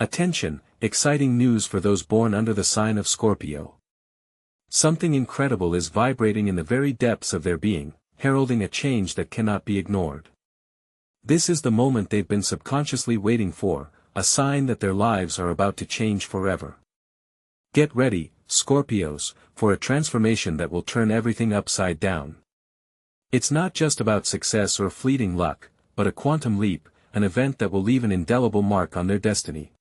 Attention, exciting news for those born under the sign of Scorpio. Something incredible is vibrating in the very depths of their being, heralding a change that cannot be ignored. This is the moment they've been subconsciously waiting for, a sign that their lives are about to change forever. Get ready, Scorpios, for a transformation that will turn everything upside down. It's not just about success or fleeting luck, but a quantum leap, an event that will leave an indelible mark on their destiny.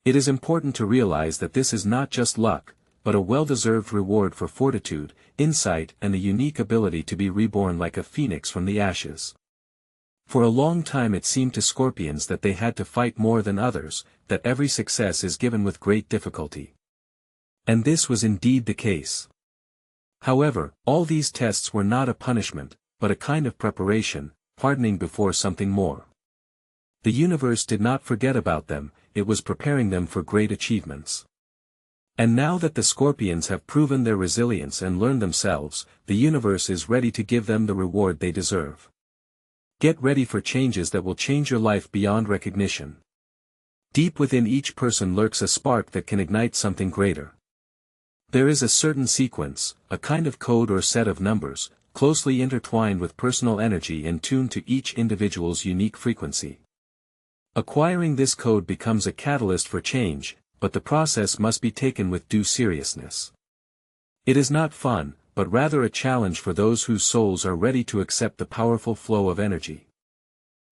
It is important to realize that this is not just luck, but a well-deserved reward for fortitude, insight and the unique ability to be reborn like a phoenix from the ashes. For a long time it seemed to Scorpions that they had to fight more than others, that every success is given with great difficulty. And this was indeed the case. However, all these tests were not a punishment, but a kind of preparation, hardening before something more. The universe did not forget about them, it was preparing them for great achievements. And now that the Scorpions have proven their resilience and learned themselves, the universe is ready to give them the reward they deserve. Get ready for changes that will change your life beyond recognition. Deep within each person lurks a spark that can ignite something greater. There is a certain sequence, a kind of code or set of numbers, closely intertwined with personal energy and tuned to each individual's unique frequency. Acquiring this code becomes a catalyst for change, but the process must be taken with due seriousness. It is not fun, but rather a challenge for those whose souls are ready to accept the powerful flow of energy.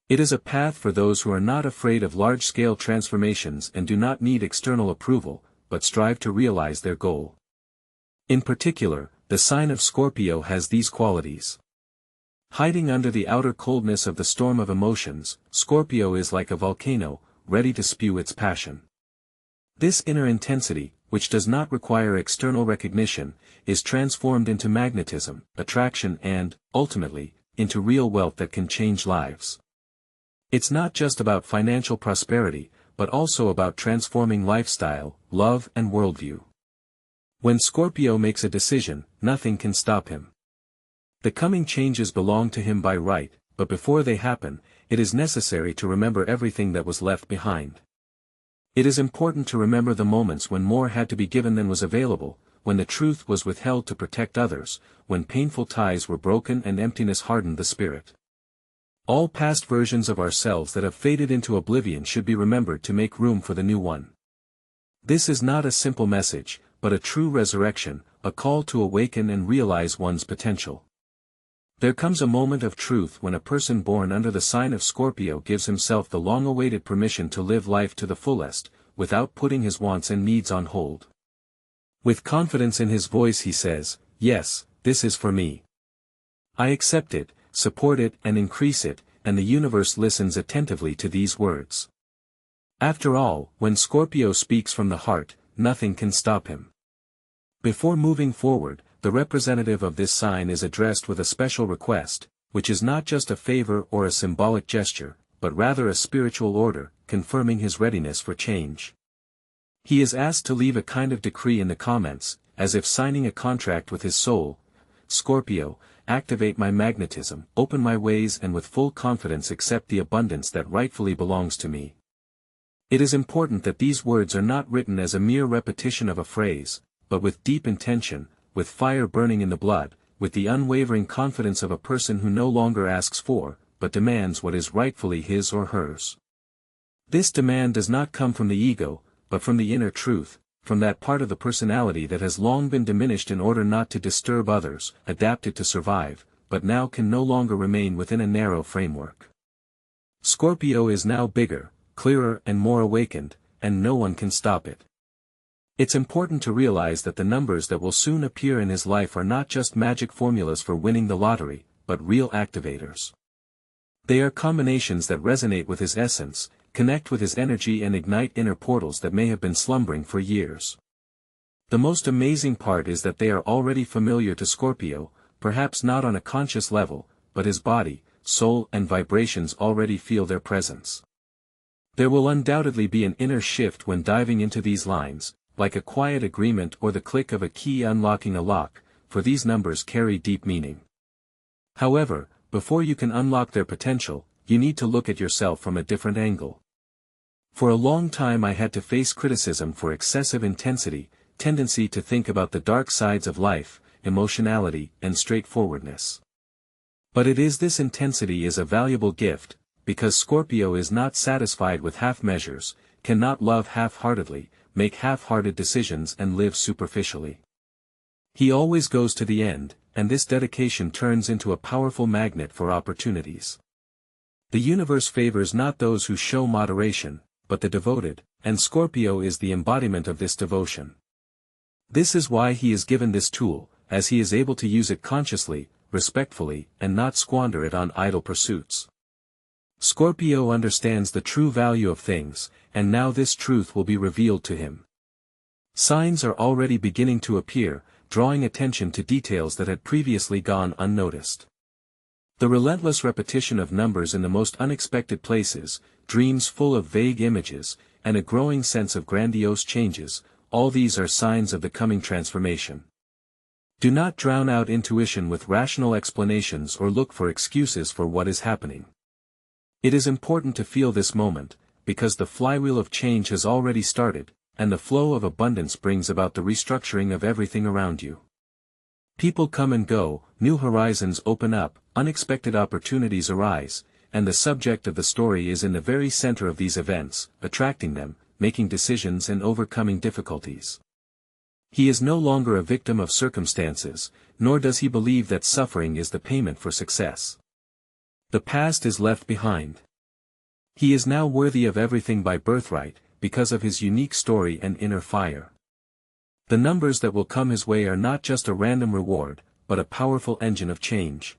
It is a path for those who are not afraid of large-scale transformations and do not need external approval, but strive to realize their goal. In particular, the sign of Scorpio has these qualities. Hiding under the outer coldness of the storm of emotions, Scorpio is like a volcano, ready to spew its passion. This inner intensity, which does not require external recognition, is transformed into magnetism, attraction and, ultimately, into real wealth that can change lives. It's not just about financial prosperity, but also about transforming lifestyle, love and worldview. When Scorpio makes a decision, nothing can stop him. The coming changes belong to him by right, but before they happen, it is necessary to remember everything that was left behind. It is important to remember the moments when more had to be given than was available, when the truth was withheld to protect others, when painful ties were broken and emptiness hardened the spirit. All past versions of ourselves that have faded into oblivion should be remembered to make room for the new one. This is not a simple message, but a true resurrection, a call to awaken and realize one's potential. There comes a moment of truth when a person born under the sign of Scorpio gives himself the long-awaited permission to live life to the fullest, without putting his wants and needs on hold. With confidence in his voice he says, "Yes, this is for me. I accept it, support it and increase it," and the universe listens attentively to these words. After all, when Scorpio speaks from the heart, nothing can stop him. Before moving forward, the representative of this sign is addressed with a special request, which is not just a favor or a symbolic gesture, but rather a spiritual order, confirming his readiness for change. He is asked to leave a kind of decree in the comments, as if signing a contract with his soul. Scorpio, activate my magnetism, open my ways and with full confidence accept the abundance that rightfully belongs to me. It is important that these words are not written as a mere repetition of a phrase, but with deep intention, with fire burning in the blood, with the unwavering confidence of a person who no longer asks for, but demands what is rightfully his or hers. This demand does not come from the ego, but from the inner truth, from that part of the personality that has long been diminished in order not to disturb others, adapted to survive, but now can no longer remain within a narrow framework. Scorpio is now bigger, clearer and more awakened, and no one can stop it. It's important to realize that the numbers that will soon appear in his life are not just magic formulas for winning the lottery, but real activators. They are combinations that resonate with his essence, connect with his energy and ignite inner portals that may have been slumbering for years. The most amazing part is that they are already familiar to Scorpio, perhaps not on a conscious level, but his body, soul and vibrations already feel their presence. There will undoubtedly be an inner shift when diving into these lines, like a quiet agreement or the click of a key unlocking a lock, for these numbers carry deep meaning. However, before you can unlock their potential, you need to look at yourself from a different angle. For a long time I had to face criticism for excessive intensity, tendency to think about the dark sides of life, emotionality, and straightforwardness. But it is this intensity is a valuable gift, because Scorpio is not satisfied with half measures, cannot love half-heartedly, make half-hearted decisions and live superficially. He always goes to the end, and this dedication turns into a powerful magnet for opportunities. The universe favors not those who show moderation, but the devoted, and Scorpio is the embodiment of this devotion. This is why he is given this tool, as he is able to use it consciously, respectfully, and not squander it on idle pursuits. Scorpio understands the true value of things, and now this truth will be revealed to him. Signs are already beginning to appear, drawing attention to details that had previously gone unnoticed. The relentless repetition of numbers in the most unexpected places, dreams full of vague images, and a growing sense of grandiose changes, all these are signs of the coming transformation. Do not drown out intuition with rational explanations or look for excuses for what is happening. It is important to feel this moment, because the flywheel of change has already started, and the flow of abundance brings about the restructuring of everything around you. People come and go, new horizons open up, unexpected opportunities arise, and the subject of the story is in the very center of these events, attracting them, making decisions and overcoming difficulties. He is no longer a victim of circumstances, nor does he believe that suffering is the payment for success. The past is left behind. He is now worthy of everything by birthright, because of his unique story and inner fire. The numbers that will come his way are not just a random reward, but a powerful engine of change.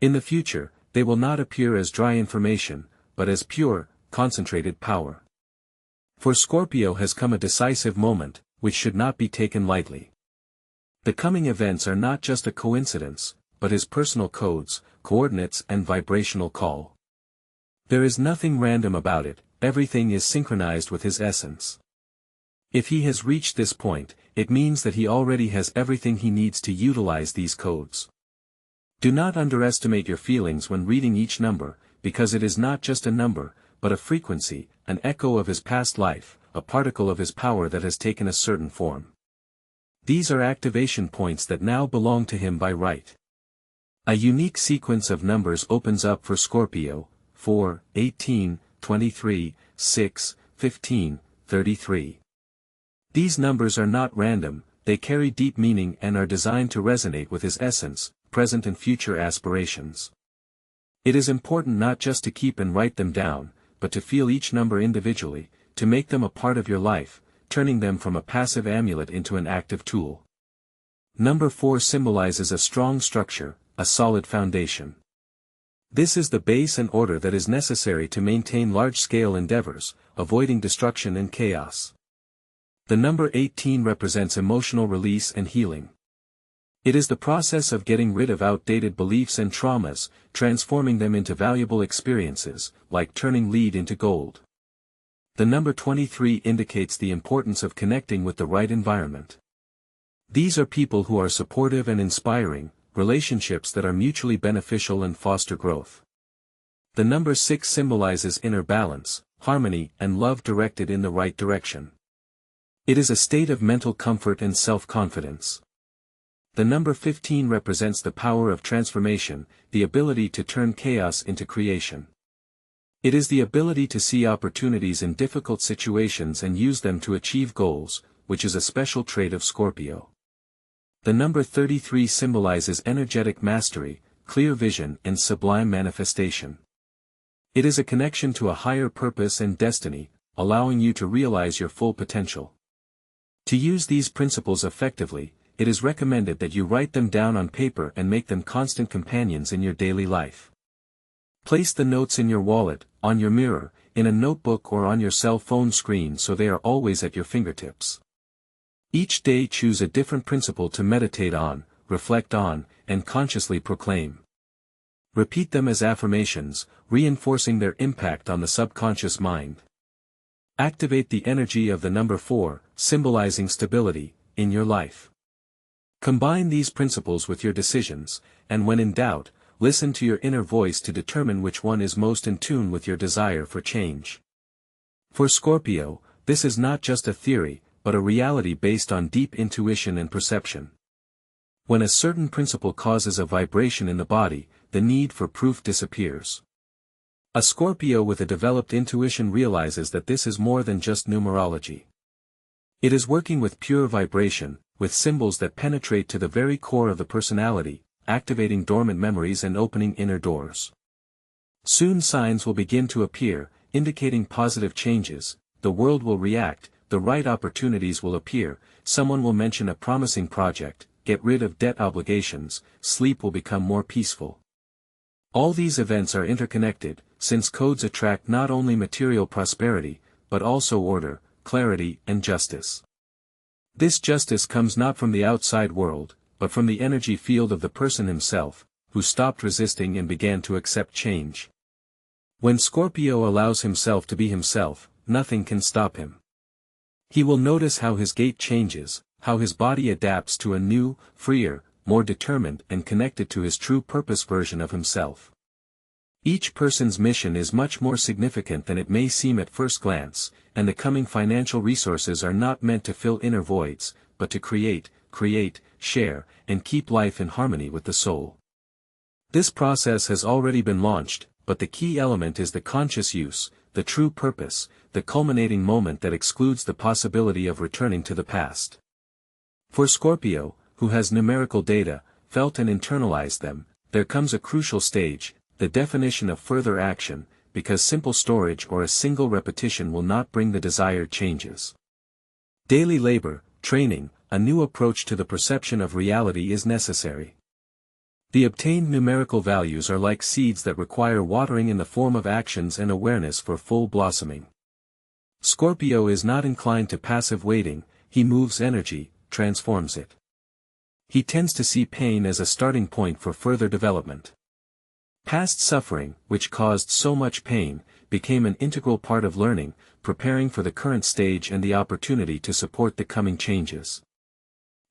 In the future, they will not appear as dry information, but as pure, concentrated power. For Scorpio has come a decisive moment, which should not be taken lightly. The coming events are not just a coincidence, but his personal codes, coordinates and vibrational call. There is nothing random about it, everything is synchronized with his essence. If he has reached this point, it means that he already has everything he needs to utilize these codes. Do not underestimate your feelings when reading each number, because it is not just a number, but a frequency, an echo of his past life, a particle of his power that has taken a certain form. These are activation points that now belong to him by right. A unique sequence of numbers opens up for Scorpio: 4, 18, 23, 6, 15, 33. These numbers are not random, they carry deep meaning and are designed to resonate with his essence, present and future aspirations. It is important not just to keep and write them down, but to feel each number individually, to make them a part of your life, turning them from a passive amulet into an active tool. Number 4 symbolizes a strong structure, a solid foundation. This is the base and order that is necessary to maintain large-scale endeavors, avoiding destruction and chaos. The number 18 represents emotional release and healing. It is the process of getting rid of outdated beliefs and traumas, transforming them into valuable experiences, like turning lead into gold. The number 23 indicates the importance of connecting with the right environment. These are people who are supportive and inspiring, relationships that are mutually beneficial and foster growth. The number 6 symbolizes inner balance, harmony, and love directed in the right direction. It is a state of mental comfort and self-confidence. The number 15 represents the power of transformation, the ability to turn chaos into creation. It is the ability to see opportunities in difficult situations and use them to achieve goals, which is a special trait of Scorpio. The number 33 symbolizes energetic mastery, clear vision and sublime manifestation. It is a connection to a higher purpose and destiny, allowing you to realize your full potential. To use these principles effectively, it is recommended that you write them down on paper and make them constant companions in your daily life. Place the notes in your wallet, on your mirror, in a notebook or on your cell phone screen so they are always at your fingertips. Each day choose a different principle to meditate on, reflect on, and consciously proclaim. Repeat them as affirmations, reinforcing their impact on the subconscious mind. Activate the energy of the number 4, symbolizing stability, in your life. Combine these principles with your decisions, and when in doubt, listen to your inner voice to determine which one is most in tune with your desire for change. For Scorpio, this is not just a theory, but a reality based on deep intuition and perception. When a certain principle causes a vibration in the body, the need for proof disappears. A Scorpio with a developed intuition realizes that this is more than just numerology. It is working with pure vibration, with symbols that penetrate to the very core of the personality, activating dormant memories and opening inner doors. Soon signs will begin to appear, indicating positive changes, the world will react, the right opportunities will appear, someone will mention a promising project, get rid of debt obligations, sleep will become more peaceful. All these events are interconnected, since codes attract not only material prosperity, but also order, clarity, and justice. This justice comes not from the outside world, but from the energy field of the person himself, who stopped resisting and began to accept change. When Scorpio allows himself to be himself, nothing can stop him. He will notice how his gait changes, how his body adapts to a new, freer, more determined and connected to his true purpose version of himself. Each person's mission is much more significant than it may seem at first glance, and the coming financial resources are not meant to fill inner voids, but to create, share, and keep life in harmony with the soul. This process has already been launched, but the key element is the conscious use, the true purpose, the culminating moment that excludes the possibility of returning to the past. For Scorpio, who has numerical data, felt and internalized them, there comes a crucial stage, the definition of further action, because simple storage or a single repetition will not bring the desired changes. Daily labor, training, a new approach to the perception of reality is necessary. The obtained numerical values are like seeds that require watering in the form of actions and awareness for full blossoming. Scorpio is not inclined to passive waiting, he moves energy, transforms it. He tends to see pain as a starting point for further development. Past suffering, which caused so much pain, became an integral part of learning, preparing for the current stage and the opportunity to support the coming changes.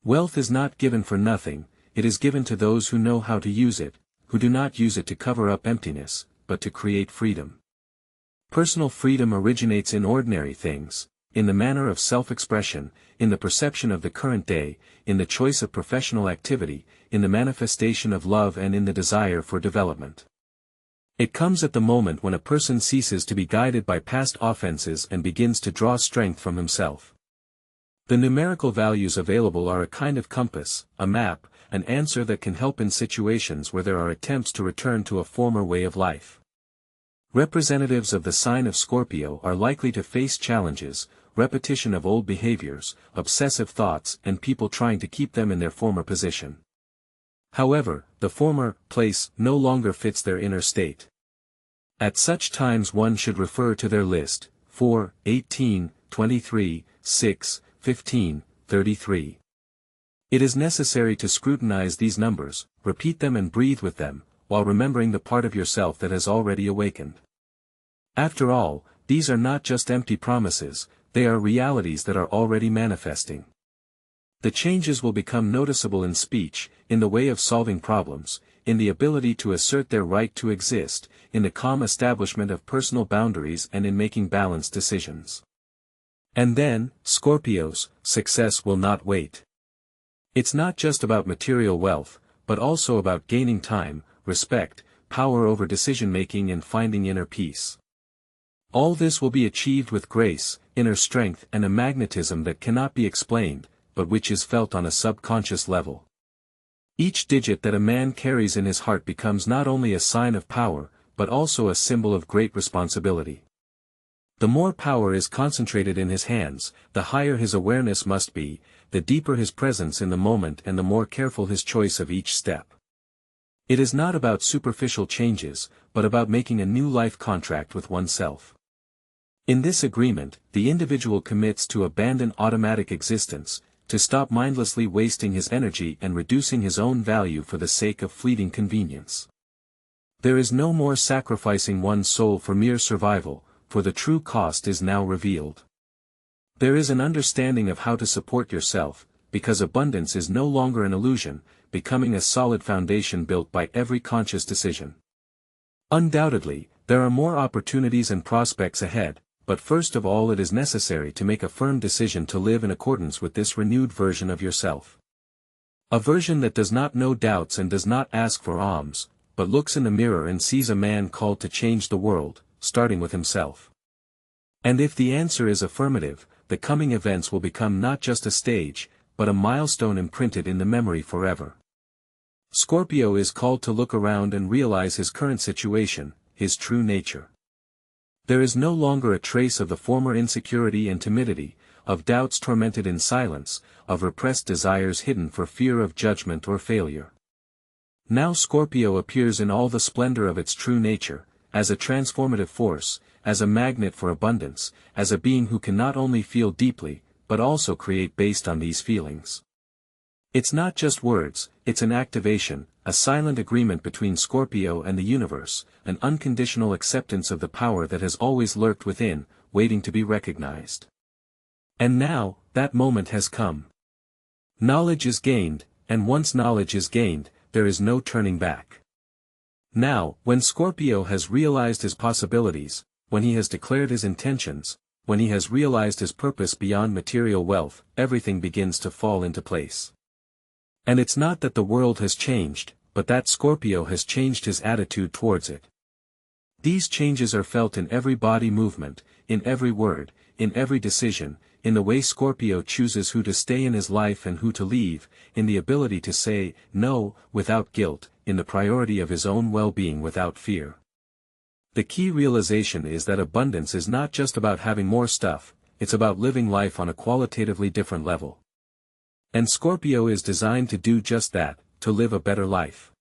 Wealth is not given for nothing, it is given to those who know how to use it, who do not use it to cover up emptiness, but to create freedom. Personal freedom originates in ordinary things, in the manner of self-expression, in the perception of the current day, in the choice of professional activity, in the manifestation of love and in the desire for development. It comes at the moment when a person ceases to be guided by past offenses and begins to draw strength from himself. The numerical values available are a kind of compass, a map, an answer that can help in situations where there are attempts to return to a former way of life. Representatives of the sign of Scorpio are likely to face challenges, repetition of old behaviors, obsessive thoughts and people trying to keep them in their former position. However, the former place no longer fits their inner state. At such times one should refer to their list, 4, 18, 23, 6, 15, 33. It is necessary to scrutinize these numbers, repeat them and breathe with them, while remembering the part of yourself that has already awakened. After all, these are not just empty promises, they are realities that are already manifesting. The changes will become noticeable in speech, in the way of solving problems, in the ability to assert their right to exist, in the calm establishment of personal boundaries and in making balanced decisions. And then, Scorpios, success will not wait. It's not just about material wealth, but also about gaining time, respect, power over decision-making and finding inner peace. All this will be achieved with grace, inner strength and a magnetism that cannot be explained, but which is felt on a subconscious level. Each digit that a man carries in his heart becomes not only a sign of power, but also a symbol of great responsibility. The more power is concentrated in his hands, the higher his awareness must be, the deeper his presence in the moment and the more careful his choice of each step. It is not about superficial changes, but about making a new life contract with oneself. In this agreement, the individual commits to abandon automatic existence, to stop mindlessly wasting his energy and reducing his own value for the sake of fleeting convenience. There is no more sacrificing one's soul for mere survival, for the true cost is now revealed. There is an understanding of how to support yourself, because abundance is no longer an illusion, becoming a solid foundation built by every conscious decision. Undoubtedly, there are more opportunities and prospects ahead, but first of all it is necessary to make a firm decision to live in accordance with this renewed version of yourself. A version that does not know doubts and does not ask for alms, but looks in the mirror and sees a man called to change the world, starting with himself. And if the answer is affirmative, the coming events will become not just a stage, but a milestone imprinted in the memory forever. Scorpio is called to look around and realize his current situation, his true nature. There is no longer a trace of the former insecurity and timidity, of doubts tormented in silence, of repressed desires hidden for fear of judgment or failure. Now Scorpio appears in all the splendor of its true nature, as a transformative force, as a magnet for abundance, as a being who can not only feel deeply, but also create based on these feelings. It's not just words, it's an activation, a silent agreement between Scorpio and the universe, an unconditional acceptance of the power that has always lurked within, waiting to be recognized. And now, that moment has come. Knowledge is gained, and once knowledge is gained, there is no turning back. Now, when Scorpio has realized his possibilities, when he has declared his intentions, when he has realized his purpose beyond material wealth, everything begins to fall into place. And it's not that the world has changed, but that Scorpio has changed his attitude towards it. These changes are felt in every body movement, in every word, in every decision, in the way Scorpio chooses who to stay in his life and who to leave, in the ability to say no without guilt, in the priority of his own well-being without fear. The key realization is that abundance is not just about having more stuff, it's about living life on a qualitatively different level. And Scorpio is designed to do just that, to live a better life.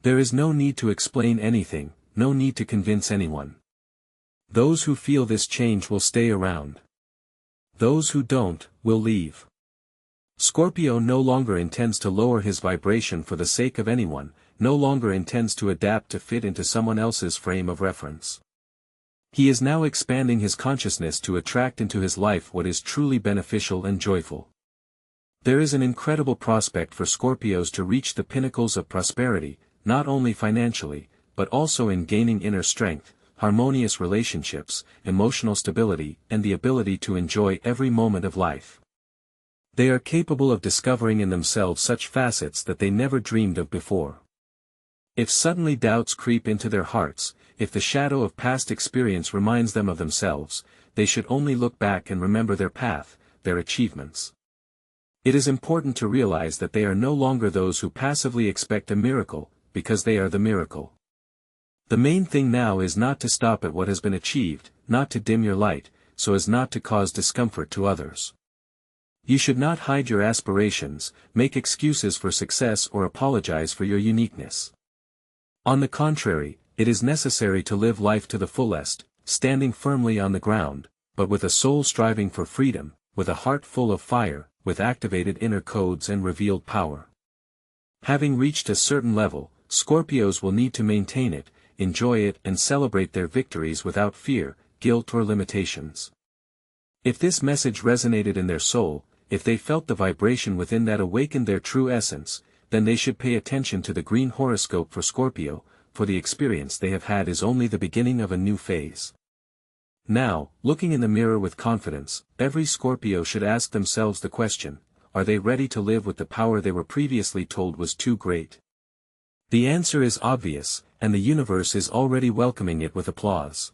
There is no need to explain anything, no need to convince anyone. Those who feel this change will stay around. Those who don't, will leave. Scorpio no longer intends to lower his vibration for the sake of anyone, no longer intends to adapt to fit into someone else's frame of reference. He is now expanding his consciousness to attract into his life what is truly beneficial and joyful. There is an incredible prospect for Scorpios to reach the pinnacles of prosperity, not only financially, but also in gaining inner strength, harmonious relationships, emotional stability, and the ability to enjoy every moment of life. They are capable of discovering in themselves such facets that they never dreamed of before. If suddenly doubts creep into their hearts, if the shadow of past experience reminds them of themselves, they should only look back and remember their path, their achievements. It is important to realize that they are no longer those who passively expect a miracle, because they are the miracle. The main thing now is not to stop at what has been achieved, not to dim your light, so as not to cause discomfort to others. You should not hide your aspirations, make excuses for success or apologize for your uniqueness. On the contrary, it is necessary to live life to the fullest, standing firmly on the ground, but with a soul striving for freedom, with a heart full of fire, with activated inner codes and revealed power. Having reached a certain level, Scorpios will need to maintain it, enjoy it and celebrate their victories without fear, guilt or limitations. If this message resonated in their soul, if they felt the vibration within that awakened their true essence, then they should pay attention to the green horoscope for Scorpio, for the experience they have had is only the beginning of a new phase. Now, looking in the mirror with confidence, every Scorpio should ask themselves the question, are they ready to live with the power they were previously told was too great? The answer is obvious, and the universe is already welcoming it with applause.